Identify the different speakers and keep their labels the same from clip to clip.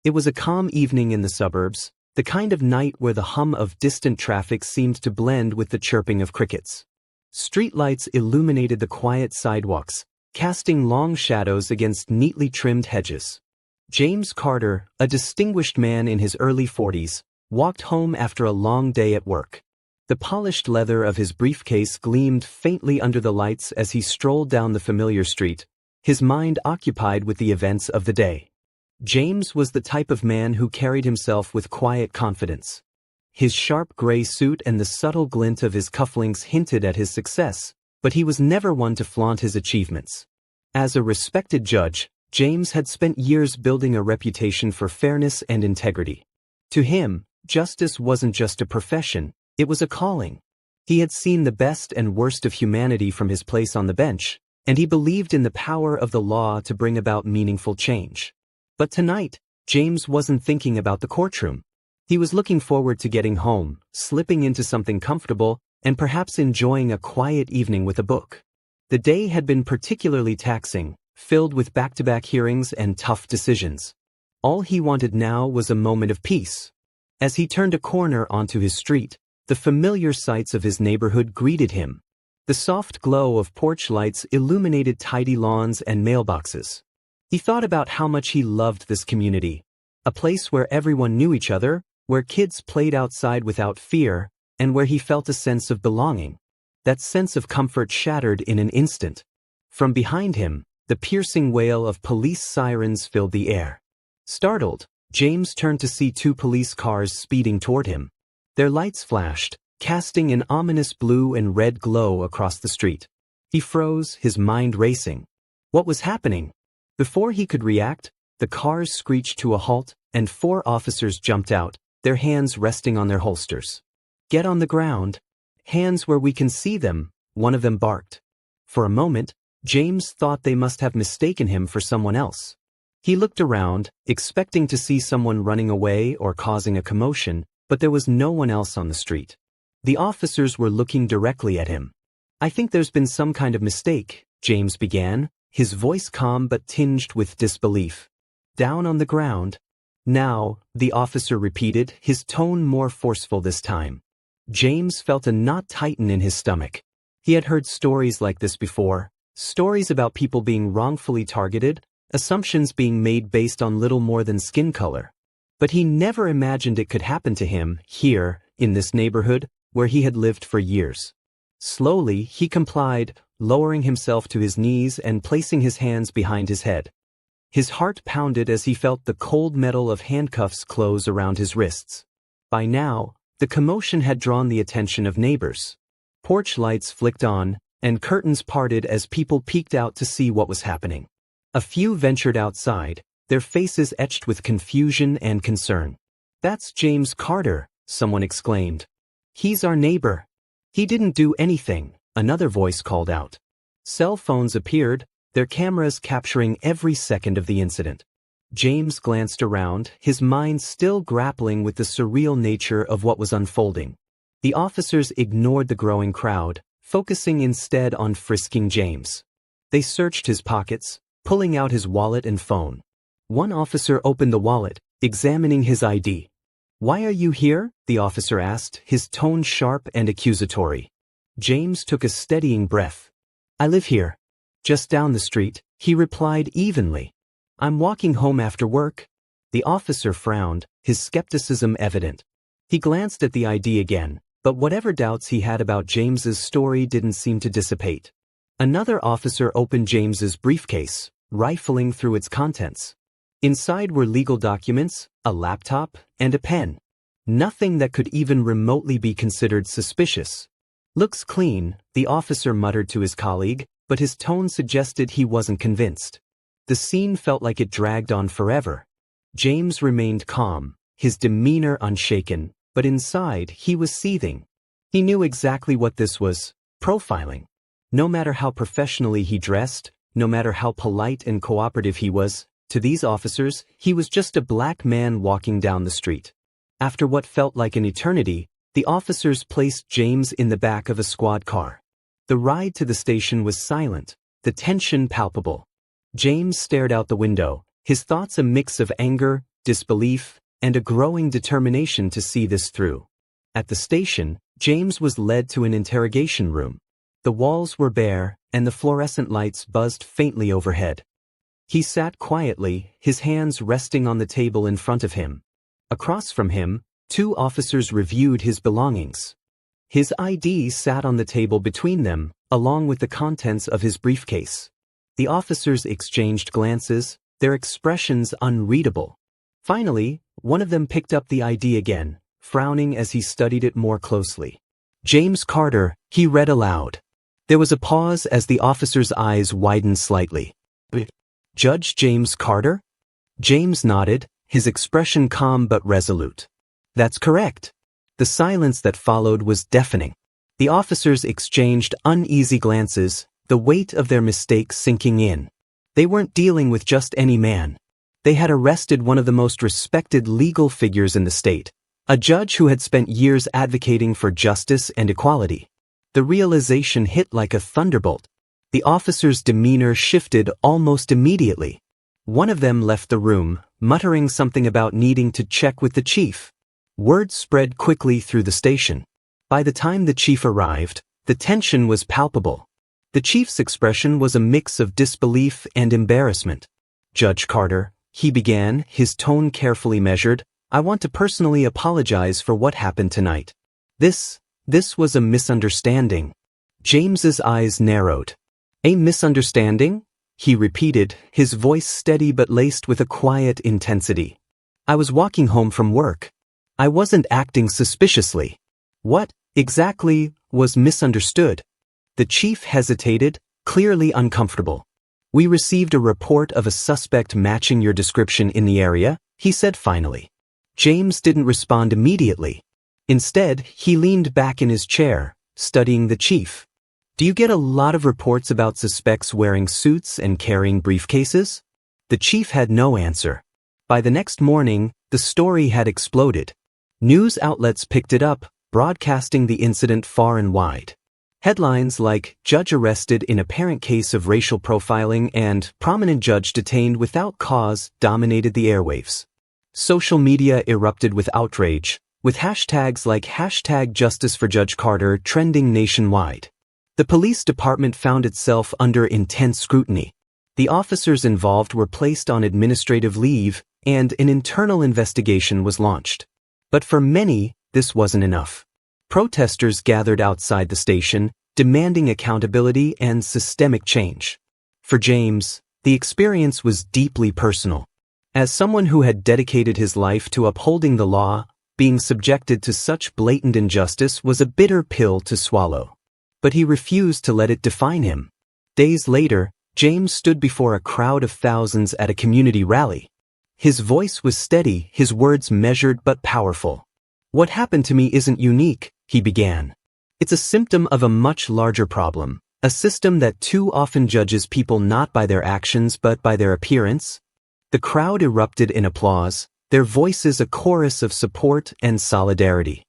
Speaker 1: It was a calm evening in the suburbs, the kind of night where the hum of distant traffic seemed to blend with the chirping of crickets. Streetlights illuminated the quiet sidewalks, casting long shadows against neatly trimmed hedges. James Carter, a distinguished man in his early 40s, walked home after a long day at work. The polished leather of his briefcase gleamed faintly under the lights as he strolled down the familiar street, his mind occupied with the events of the day. James was the type of man who carried himself with quiet confidence. His sharp gray suit and the subtle glint of his cufflinks hinted at his success, but he was never one to flaunt his achievements. As a respected judge, James had spent years building a reputation for fairness and integrity. To him, justice wasn't just a profession, it was a calling. He had seen the best and worst of humanity from his place on the bench, and he believed in the power of the law to bring about meaningful change. But tonight, James wasn't thinking about the courtroom. He was looking forward to getting home, slipping into something comfortable, and perhaps enjoying a quiet evening with a book. The day had been particularly taxing, filled with back-to-back hearings and tough decisions. All he wanted now was a moment of peace. As he turned a corner onto his street, the familiar sights of his neighborhood greeted him. The soft glow of porch lights illuminated tidy lawns and mailboxes. He thought about how much he loved this community, a place where everyone knew each other, where kids played outside without fear, and where he felt a sense of belonging. That sense of comfort shattered in an instant. From behind him, the piercing wail of police sirens filled the air. Startled, James turned to see two police cars speeding toward him. Their lights flashed, casting an ominous blue and red glow across the street. He froze, his mind racing. What was happening? Before he could react, the cars screeched to a halt, and 4 officers jumped out, their hands resting on their holsters. "Get on the ground. Hands where we can see them," one of them barked. For a moment, James thought they must have mistaken him for someone else. He looked around, expecting to see someone running away or causing a commotion, but there was no one else on the street. The officers were looking directly at him. "I think there's been some kind of mistake," James began, his voice calm but tinged with disbelief. "Down on the ground." "Now," the officer repeated, his tone more forceful this time. James felt a knot tighten in his stomach. He had heard stories like this before, stories about people being wrongfully targeted, assumptions being made based on little more than skin color. But he never imagined it could happen to him, here, in this neighborhood, where he had lived for years. Slowly, he complied, lowering himself to his knees and placing his hands behind his head. His heart pounded as he felt the cold metal of handcuffs close around his wrists. By now, the commotion had drawn the attention of neighbors. Porch lights flicked on, and curtains parted as people peeked out to see what was happening. A few ventured outside, their faces etched with confusion and concern. "That's James Carter," someone exclaimed. "He's our neighbor." "He didn't do anything," another voice called out. Cell phones appeared, their cameras capturing every second of the incident. James glanced around, his mind still grappling with the surreal nature of what was unfolding. The officers ignored the growing crowd, focusing instead on frisking James. They searched his pockets, pulling out his wallet and phone. One officer opened the wallet, examining his ID. "Why are you here?" the officer asked, his tone sharp and accusatory. James took a steadying breath. "I live here. Just down the street," he replied evenly. "I'm walking home after work." The officer frowned, his skepticism evident. He glanced at the ID again, but whatever doubts he had about James's story didn't seem to dissipate. Another officer opened James's briefcase, rifling through its contents. Inside were legal documents, a laptop, and a pen. Nothing that could even remotely be considered suspicious. "Looks clean," the officer muttered to his colleague, but his tone suggested he wasn't convinced. The scene felt like it dragged on forever. James remained calm, his demeanor unshaken, but inside he was seething. He knew exactly what this was: profiling. No matter how professionally he dressed, no matter how polite and cooperative he was, to these officers, he was just a black man walking down the street. After what felt like an eternity, the officers placed James in the back of a squad car. The ride to the station was silent, the tension palpable. James stared out the window, his thoughts a mix of anger, disbelief, and a growing determination to see this through. At the station, James was led to an interrogation room. The walls were bare, and the fluorescent lights buzzed faintly overhead. He sat quietly, his hands resting on the table in front of him. Across from him, 2 officers reviewed his belongings. His ID sat on the table between them, along with the contents of his briefcase. The officers exchanged glances, their expressions unreadable. Finally, one of them picked up the ID again, frowning as he studied it more closely. "James Carter," he read aloud. There was a pause as the officer's eyes widened slightly. "Judge James Carter?" James nodded, his expression calm but resolute. "That's correct." The silence that followed was deafening. The officers exchanged uneasy glances, the weight of their mistake sinking in. They weren't dealing with just any man. They had arrested one of the most respected legal figures in the state, a judge who had spent years advocating for justice and equality. The realization hit like a thunderbolt. The officer's demeanor shifted almost immediately. One of them left the room, muttering something about needing to check with the chief. Word spread quickly through the station. By the time the chief arrived, the tension was palpable. The chief's expression was a mix of disbelief and embarrassment. "Judge Carter," he began, his tone carefully measured, "I want to personally apologize for what happened tonight. This was a misunderstanding." James's eyes narrowed. "A misunderstanding?" he repeated, his voice steady but laced with a quiet intensity. "I was walking home from work. I wasn't acting suspiciously." "What, exactly, was misunderstood?" The chief hesitated, clearly uncomfortable. "We received a report of a suspect matching your description in the area," he said finally. James didn't respond immediately. Instead, he leaned back in his chair, studying the chief. "Do you get a lot of reports about suspects wearing suits and carrying briefcases?" The chief had no answer. By the next morning, the story had exploded. News outlets picked it up, broadcasting the incident far and wide. Headlines like "Judge Arrested in Apparent Case of Racial Profiling" and "Prominent Judge Detained Without Cause" dominated the airwaves. Social media erupted with outrage, with hashtags like #JusticeForJudgeCarter trending nationwide. The police department found itself under intense scrutiny. The officers involved were placed on administrative leave, and an internal investigation was launched. But for many, this wasn't enough. Protesters gathered outside the station, demanding accountability and systemic change. For James, the experience was deeply personal. As someone who had dedicated his life to upholding the law, being subjected to such blatant injustice was a bitter pill to swallow. But he refused to let it define him. Days later, James stood before a crowd of thousands at a community rally. His voice was steady, his words measured but powerful. "What happened to me isn't unique," he began. "It's a symptom of a much larger problem, a system that too often judges people not by their actions but by their appearance." The crowd erupted in applause, their voices a chorus of support and solidarity.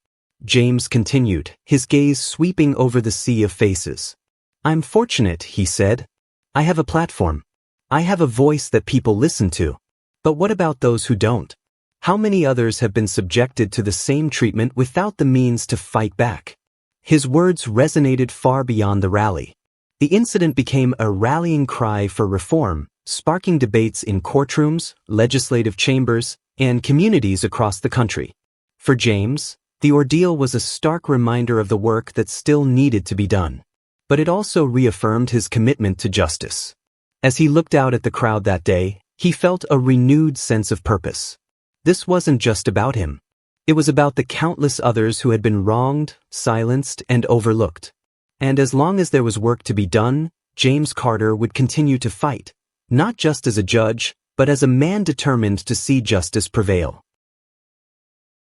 Speaker 1: James continued, his gaze sweeping over the sea of faces. "I'm fortunate," he said. "I have a platform. I have a voice that people listen to. But what about those who don't? How many others have been subjected to the same treatment without the means to fight back?" His words resonated far beyond the rally. The incident became a rallying cry for reform, sparking debates in courtrooms, legislative chambers, and communities across the country. For James, the ordeal was a stark reminder of the work that still needed to be done. But it also reaffirmed his commitment to justice. As he looked out at the crowd that day, he felt a renewed sense of purpose. This wasn't just about him. It was about the countless others who had been wronged, silenced, and overlooked. And as long as there was work to be done, James Carter would continue to fight, not just as a judge, but as a man determined to see justice prevail.